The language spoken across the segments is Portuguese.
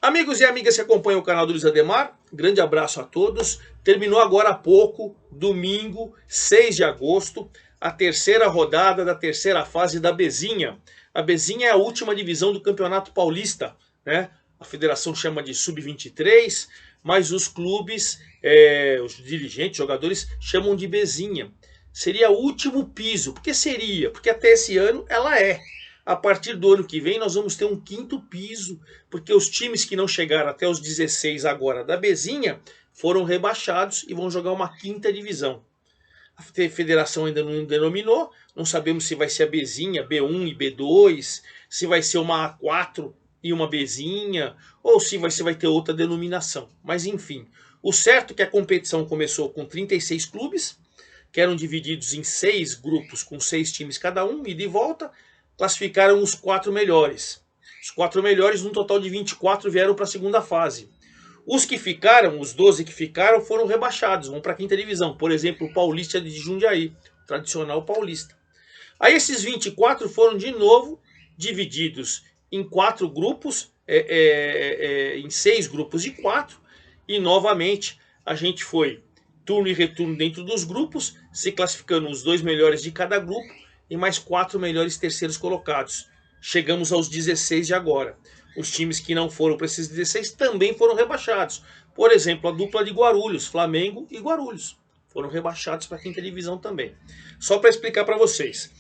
Amigos e amigas que acompanham o canal do Luiz Ademar, grande abraço a todos. Terminou agora há pouco, domingo, 6 de agosto, a terceira rodada da terceira fase da Bezinha. A Bezinha é a última divisão do Campeonato Paulista, né? A federação chama de Sub-23, mas os clubes, os dirigentes, jogadores, chamam de Bezinha. Seria o último piso. Por que seria? Porque até esse ano ela é. A partir do ano que vem nós vamos ter um quinto piso, porque os times que não chegaram até os 16 agora da Bezinha foram rebaixados e vão jogar uma quinta divisão. A federação ainda não denominou, não sabemos se vai ser a Bezinha, B1 e B2, se vai ser uma A4 e uma Bezinha, ou se vai ter outra denominação. Mas enfim, o certo é que a competição começou com 36 clubes, que eram divididos em 6 grupos com 6 times cada um, ida e volta. Classificaram os 4 melhores. Os 4 melhores, num total de 24, vieram para a segunda fase. Os que ficaram, os 12 que ficaram, foram rebaixados, vão para a quinta divisão. Por exemplo, o Paulista de Jundiaí, tradicional paulista. Aí esses 24 foram de novo divididos em 4 grupos, em 6 grupos de 4. E novamente a gente foi turno e retorno dentro dos grupos, se classificando os 2 melhores de cada grupo e mais 4 melhores terceiros colocados. Chegamos aos 16 de agora. Os times que não foram para esses 16 também foram rebaixados. Por exemplo, a dupla de Guarulhos, Flamengo e Guarulhos, foram rebaixados para a quinta divisão também. Só para explicar para vocês.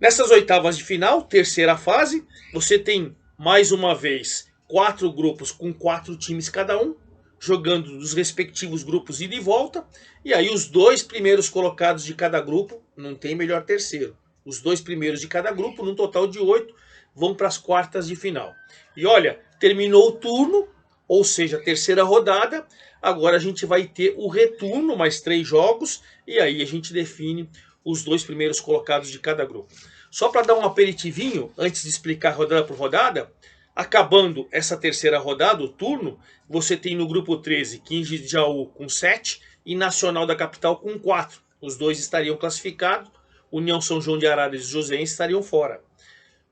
Nessas oitavas de final, terceira fase, você tem mais uma vez 4 grupos com 4 times cada um, jogando nos respectivos grupos ida e volta. E aí os 2 primeiros colocados de cada grupo, não tem melhor terceiro. Os 2 primeiros de cada grupo, num total de 8, vão para as quartas de final. E olha, terminou o turno, ou seja, a terceira rodada. Agora a gente vai ter o retorno, mais 3 jogos. E aí a gente define os 2 primeiros colocados de cada grupo. Só para dar um aperitivinho, antes de explicar rodada por rodada, acabando essa terceira rodada, o turno, você tem no grupo 13, 15 de Jaú com 7 e Nacional da Capital com 4. Os 2 estariam classificados. União São João de Araras e Joséense estariam fora.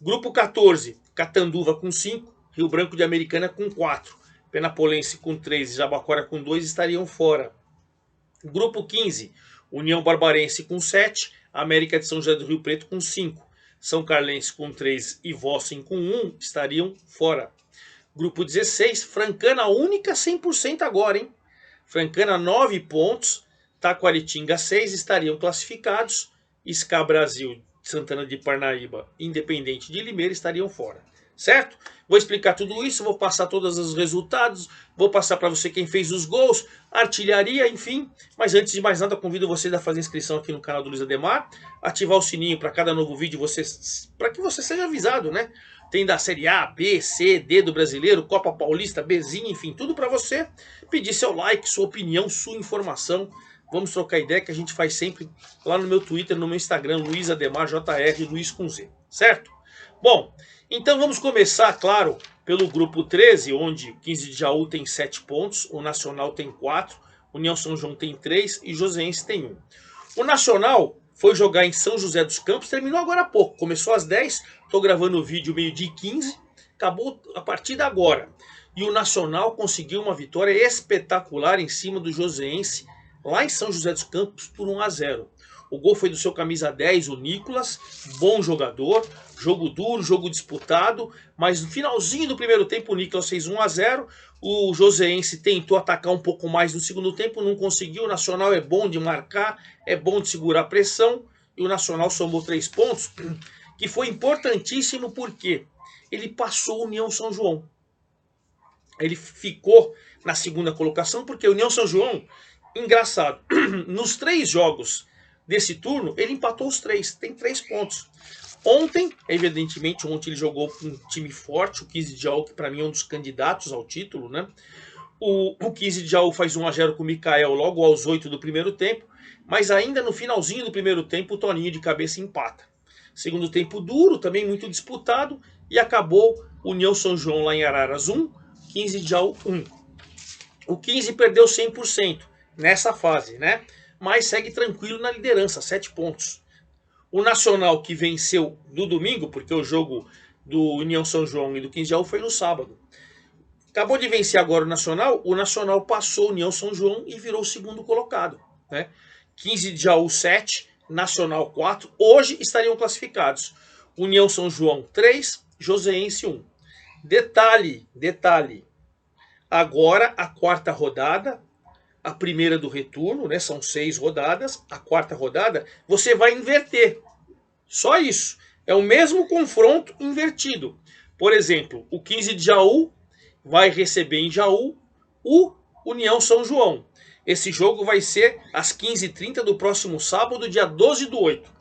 Grupo 14, Catanduva com 5, Rio Branco de Americana com 4, Penapolense com 3 e Jabaquara com 2 estariam fora. Grupo 15, União Barbarense com 7, América de São José do Rio Preto com 5, São Carlense com 3 e Vossen com 1 estariam fora. Grupo 16, Francana única 100% agora, hein? Francana 9 pontos, Taquaritinga 6 estariam classificados. SCA Brasil, Santana de Parnaíba, Independente de Limeira estariam fora, certo? Vou explicar tudo isso, vou passar todos os resultados, vou passar para você quem fez os gols, artilharia, enfim. Mas antes de mais nada, convido vocês a fazer inscrição aqui no canal do Luiz Ademar, ativar o sininho para cada novo vídeo, para que você seja avisado, né? Tem da Série A, B, C, D do Brasileiro, Copa Paulista, Bezinha, enfim, tudo para você. Pedir seu like, sua opinião, sua informação. Vamos trocar ideia que a gente faz sempre lá no meu Twitter, no meu Instagram, Luiz Ademar, JR, Luiz com Z, certo? Bom, então vamos começar, claro, pelo grupo 13, onde 15 de Jaú tem 7 pontos, o Nacional tem 4, União São João tem 3 e Joséense tem 1. O Nacional foi jogar em São José dos Campos, terminou agora há pouco, começou às 10, estou gravando o vídeo meio-dia e 15, acabou a partida agora. E o Nacional conseguiu uma vitória espetacular em cima do Joséense, lá em São José dos Campos, por 1-0. O gol foi do seu camisa 10, o Nicolas, bom jogador, jogo duro, jogo disputado, mas no finalzinho do primeiro tempo o Nicolas fez 1-0, o Joséense tentou atacar um pouco mais no segundo tempo, não conseguiu, o Nacional é bom de marcar, é bom de segurar a pressão, e o Nacional somou 3 pontos, que foi importantíssimo porque ele passou a União São João. Ele ficou na segunda colocação porque a União São João, engraçado, nos 3 jogos desse turno, ele empatou os 3, tem 3 pontos. Ontem, evidentemente, ele jogou com um time forte, o 15 de Jaú, que para mim é um dos candidatos ao título, né? O 15 de Jaú faz 1-0 com o Mikael logo aos 8 do primeiro tempo, mas ainda no finalzinho do primeiro tempo, o Toninho de cabeça empata. Segundo tempo duro, também muito disputado, e acabou União São João lá em Araras 1, 15 de Jaú 1. O 15 perdeu 100%. Nessa fase, né? Mas segue tranquilo na liderança, 7 pontos. O Nacional, que venceu no domingo, porque o jogo do União São João e do 15 de Jaú foi no sábado. Acabou de vencer agora o Nacional passou a União São João e virou o segundo colocado, né? 15 de Jaú 7, Nacional 4, hoje estariam classificados. União São João 3, Joseense 1. Detalhe, agora a quarta rodada, a primeira do retorno, né? São 6 rodadas, a quarta rodada, você vai inverter. Só isso. É o mesmo confronto invertido. Por exemplo, o 15 de Jaú vai receber em Jaú o União São João. Esse jogo vai ser às 15h30 do próximo sábado, dia 12/8.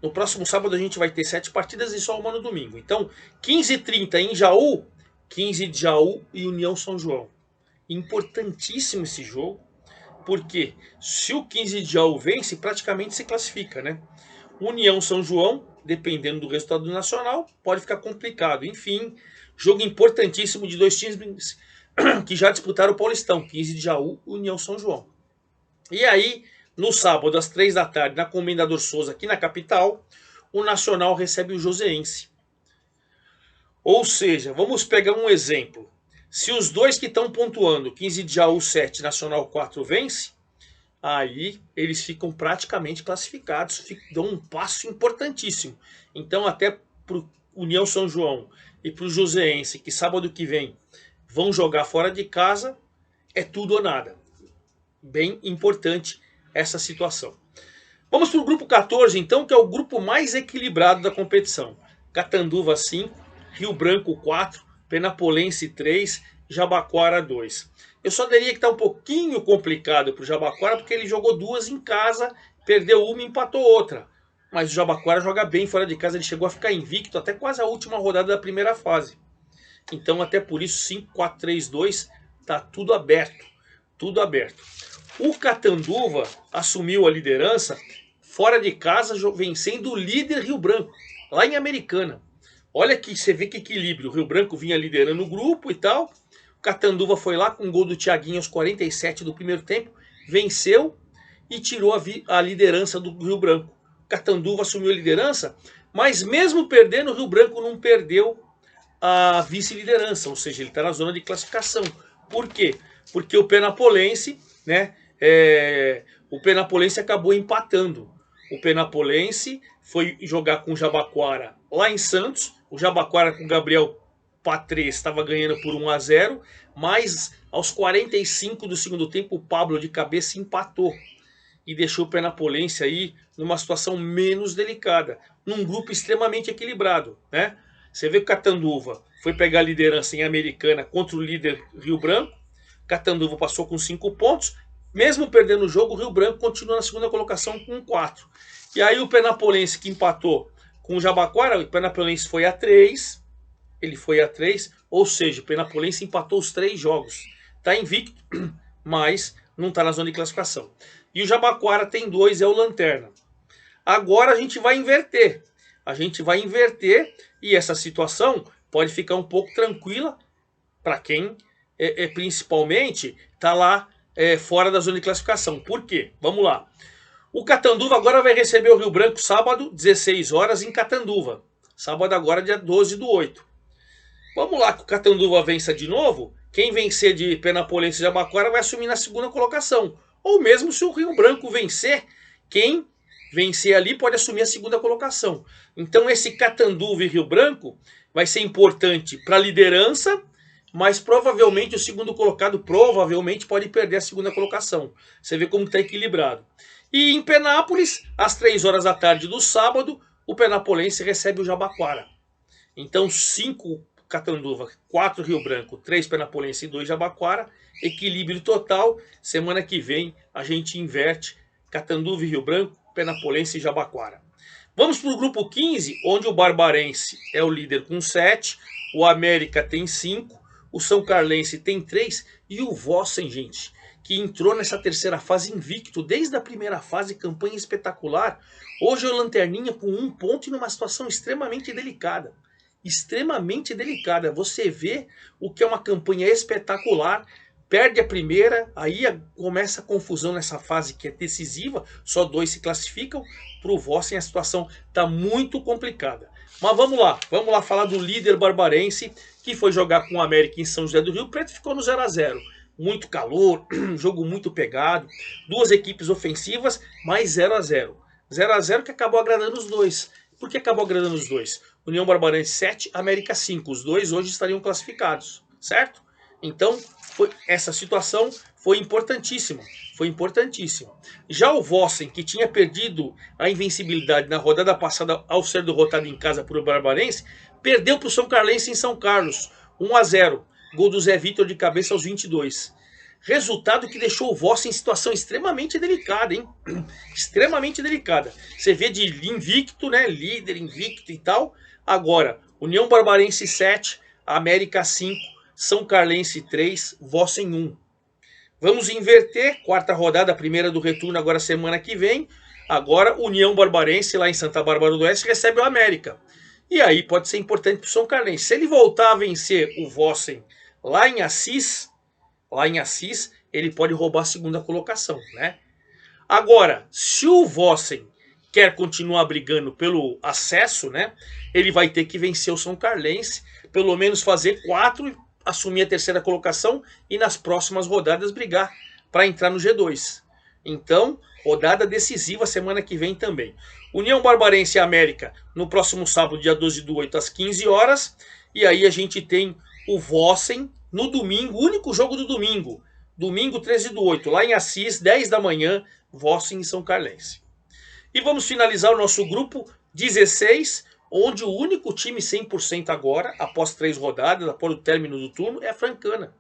No próximo sábado a gente vai ter 7 partidas e só uma no domingo. Então, 15h30 em Jaú, 15 de Jaú e União São João. Importantíssimo esse jogo, porque se o 15 de Jaú vence, praticamente se classifica, né? União São João, dependendo do resultado do Nacional, pode ficar complicado. Enfim, jogo importantíssimo de dois times que já disputaram o Paulistão, 15 de Jaú e União São João. E aí, no sábado, às 3 da tarde, na Comendador Souza, aqui na capital, o Nacional recebe o Joseense. Ou seja, vamos pegar um exemplo. Se os dois que estão pontuando, 15 de Jaú 7, Nacional 4, vence, aí eles ficam praticamente classificados, dão um passo importantíssimo. Então até para o União São João e para o Joseense, que sábado que vem vão jogar fora de casa, é tudo ou nada. Bem importante essa situação. Vamos para o grupo 14 então, que é o grupo mais equilibrado da competição. Catanduva 5, Rio Branco 4, Penapolense 3, Jabaquara 2. Eu só diria que está um pouquinho complicado para o Jabaquara, porque ele jogou 2 em casa, perdeu uma e empatou outra. Mas o Jabaquara joga bem fora de casa, ele chegou a ficar invicto até quase a última rodada da primeira fase. Então até por isso 5-4-3-2 está tudo aberto, tudo aberto. O Catanduva assumiu a liderança fora de casa, vencendo o líder Rio Branco, lá em Americana. Olha que você vê que equilíbrio, o Rio Branco vinha liderando o grupo e tal. Catanduva foi lá com o gol do Thiaguinho aos 47 do primeiro tempo, venceu e tirou a liderança do Rio Branco. Catanduva assumiu a liderança, mas mesmo perdendo, o Rio Branco não perdeu a vice-liderança, ou seja, ele está na zona de classificação. Por quê? Porque o Penapolense, né, o Penapolense acabou empatando. O Penapolense foi jogar com o Jabaquara lá em Santos, o Jabaquara com o Gabriel Patrês estava ganhando por 1-0, mas aos 45 do segundo tempo o Pablo de cabeça empatou e deixou o Penapolense aí numa situação menos delicada, num grupo extremamente equilibrado, né? Você vê que o Catanduva foi pegar a liderança em Americana contra o líder Rio Branco. Catanduva passou com 5 pontos, mesmo perdendo o jogo, o Rio Branco continua na segunda colocação com 4. E aí o Penapolense, que empatou com o Jabaquara, o Penapolense foi a 3. Ele foi a 3, ou seja, o Penapolense empatou os 3 jogos. Está invicto, mas não está na zona de classificação. E o Jabaquara tem 2, é o Lanterna. Agora a gente vai inverter. E essa situação pode ficar um pouco tranquila para quem principalmente está lá fora da zona de classificação. Por quê? Vamos lá. O Catanduva agora vai receber o Rio Branco sábado, 16 horas, em Catanduva. Sábado agora, dia 12/8. Vamos lá que o Catanduva vença de novo. Quem vencer de Penapolense e Jabaquara vai assumir na segunda colocação. Ou mesmo se o Rio Branco vencer, quem vencer ali pode assumir a segunda colocação. Então esse Catanduva e Rio Branco vai ser importante para a liderança, mas provavelmente o segundo colocado pode perder a segunda colocação. Você vê como está equilibrado. E em Penápolis, às 3 horas da tarde do sábado, o Penapolense recebe o Jabaquara. Então 5 Catanduva, 4 Rio Branco, 3 Penapolense e 2 Jabaquara, equilíbrio total. Semana que vem a gente inverte Catanduva e Rio Branco, Penapolense e Jabaquara. Vamos para o grupo 15, onde o Barbarense é o líder com 7, o América tem 5, o São Carlense tem 3 e o Vossen, gente, que entrou nessa terceira fase invicto, desde a primeira fase, campanha espetacular. Hoje é o Lanterninha com 1 ponto e numa situação extremamente delicada. Extremamente delicada. Você vê o que é uma campanha espetacular, perde a primeira, aí começa a confusão nessa fase que é decisiva, só 2 se classificam. Para o Vossen a situação está muito complicada. Mas vamos lá falar do líder barbarense, que foi jogar com o América em São José do Rio Preto e ficou no 0 a 0. Muito calor, jogo muito pegado, duas equipes ofensivas, mais 0 a 0. 0 a 0 que acabou agradando os dois. Por que acabou agradando os dois? União Barbarense 7, América 5. Os dois hoje estariam classificados, certo? Então, essa situação foi importantíssima. Foi importantíssima. Já o Vossen, que tinha perdido a invencibilidade na rodada passada ao ser derrotado em casa por o Barbarense, perdeu para o São Carlense em São Carlos, 1 a 0. Gol do Zé Vitor de cabeça aos 22. Resultado que deixou o Vossen em situação extremamente delicada, hein? Extremamente delicada. Você vê de invicto, né? Líder, invicto e tal. Agora, União Barbarense 7, América 5, São Carlense 3, Vossen 1. Vamos inverter, quarta rodada, primeira do retorno agora semana que vem. Agora União Barbarense lá em Santa Bárbara do Oeste recebe o América. E aí pode ser importante para o São Carlense. Se ele voltar a vencer o Vossen lá em Assis, ele pode roubar a segunda colocação, né? Agora, se o Vossen quer continuar brigando pelo acesso, né? Ele vai ter que vencer o São Carlense, pelo menos fazer 4, assumir a terceira colocação e nas próximas rodadas brigar para entrar no G2. Então, rodada decisiva semana que vem também. União Barbarense e América no próximo sábado, dia 12/8, às 15 horas. E aí a gente tem o Vossen no domingo, único jogo do domingo. Domingo 13/8, lá em Assis, 10 da manhã, Vossen e São Carlense. E vamos finalizar o nosso grupo 16, onde o único time 100% agora, após 3 rodadas, após o término do turno, é a Francana.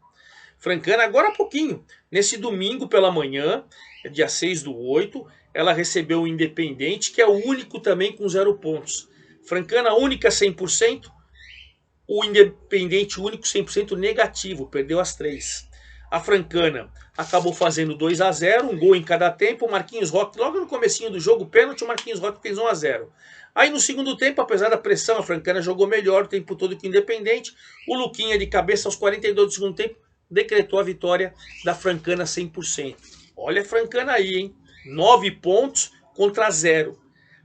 Francana agora há pouquinho, nesse domingo pela manhã, dia 6/8, ela recebeu o Independente, que é o único também com 0 pontos. Francana única 100%, o Independente único 100% negativo, perdeu as 3. A Francana acabou fazendo 2 a 0, um gol em cada tempo. O Marquinhos Roque, logo no comecinho do jogo, pênalti, o Marquinhos Roque fez 1 a 0. Aí no segundo tempo, apesar da pressão, a Francana jogou melhor o tempo todo que o Independente. O Luquinha de cabeça aos 42 do segundo tempo decretou a vitória da Francana 100%. Olha a Francana aí, hein? 9 pontos contra 0.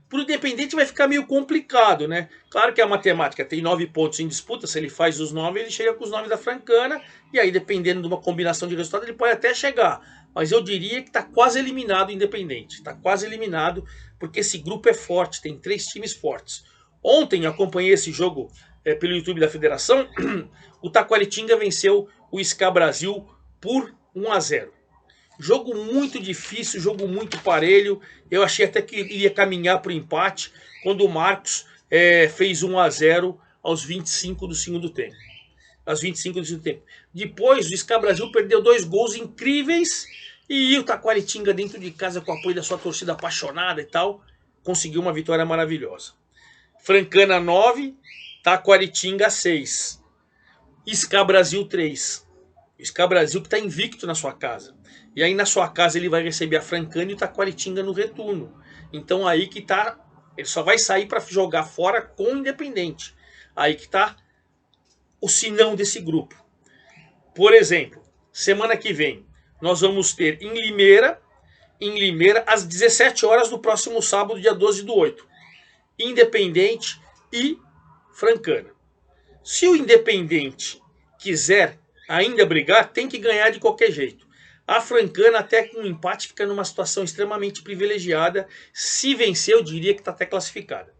Para o Independente vai ficar meio complicado, né? Claro que a matemática tem 9 pontos em disputa, se ele faz os 9, ele chega com os 9 da Francana, e aí dependendo de uma combinação de resultados, ele pode até chegar. Mas eu diria que está quase eliminado o Independente, está quase eliminado, porque esse grupo é forte, tem 3 times fortes. Ontem eu acompanhei esse jogo pelo YouTube da Federação, o Taquaritinga venceu o SK Brasil por 1 a 0. Jogo muito difícil, jogo muito parelho. Eu achei até que iria caminhar para o empate quando o Marcos fez 1 a 0 aos 25 do segundo tempo. Aos 25 do segundo tempo. Depois o SK Brasil perdeu 2 gols incríveis e o Taquaritinga dentro de casa com o apoio da sua torcida apaixonada e tal, conseguiu uma vitória maravilhosa. Francana 9, Taquaritinga 6. SK Brasil 3. O SK Brasil que está invicto na sua casa. E aí na sua casa ele vai receber a Francana e o Taquaritinga no retorno. Então aí que tá, ele só vai sair para jogar fora com o Independente. Aí que tá o sinão desse grupo. Por exemplo, semana que vem nós vamos ter em Limeira às 17 horas do próximo sábado, dia 12/8. Independente e Francana. Se o Independente quiser ainda brigar, tem que ganhar de qualquer jeito. A Francana, até com um empate, fica numa situação extremamente privilegiada. Se vencer, eu diria que está até classificada.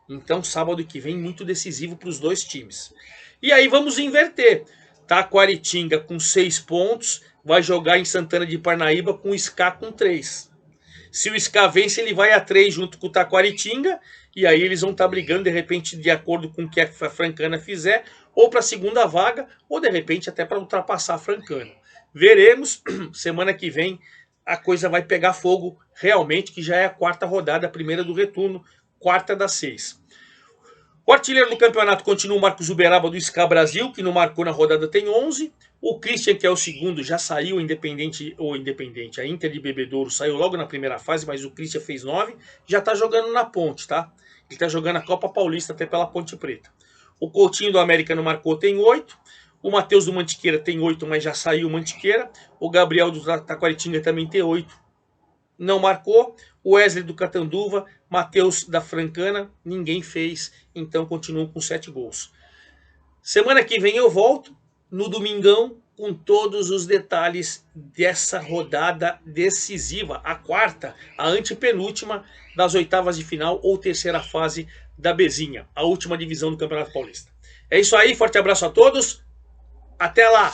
Então, sábado que vem, muito decisivo para os dois times. E aí vamos inverter. Taquaritinga com 6 pontos, vai jogar em Santana de Parnaíba com o SK com 3. Se o SK vence, ele vai a 3 junto com o Taquaritinga. E aí eles vão estar brigando, de repente, de acordo com o que a Francana fizer, ou para a segunda vaga, ou de repente até para ultrapassar a Francana. Veremos, semana que vem a coisa vai pegar fogo realmente, que já é a quarta rodada, a primeira do retorno, quarta das 6. O artilheiro do campeonato continua o Marcos Uberaba do SK Brasil, que não marcou na rodada, tem 11. O Christian, que é o segundo, já saiu, a Inter de Bebedouro saiu logo na primeira fase, mas o Christian fez 9, já está jogando na Ponte, tá? Ele está jogando a Copa Paulista até pela Ponte Preta. O Coutinho do América não marcou, tem 8. O Matheus do Mantiqueira tem 8, mas já saiu o Mantiqueira. O Gabriel do Taquaritinga também tem 8. não marcou. Wesley do Catanduva, Matheus da Francana, ninguém fez, então continuam com 7 gols. Semana que vem eu volto, no domingão, com todos os detalhes dessa rodada decisiva, a quarta, a antepenúltima das oitavas de final ou terceira fase da Bezinha, a última divisão do Campeonato Paulista. É isso aí, forte abraço a todos, até lá!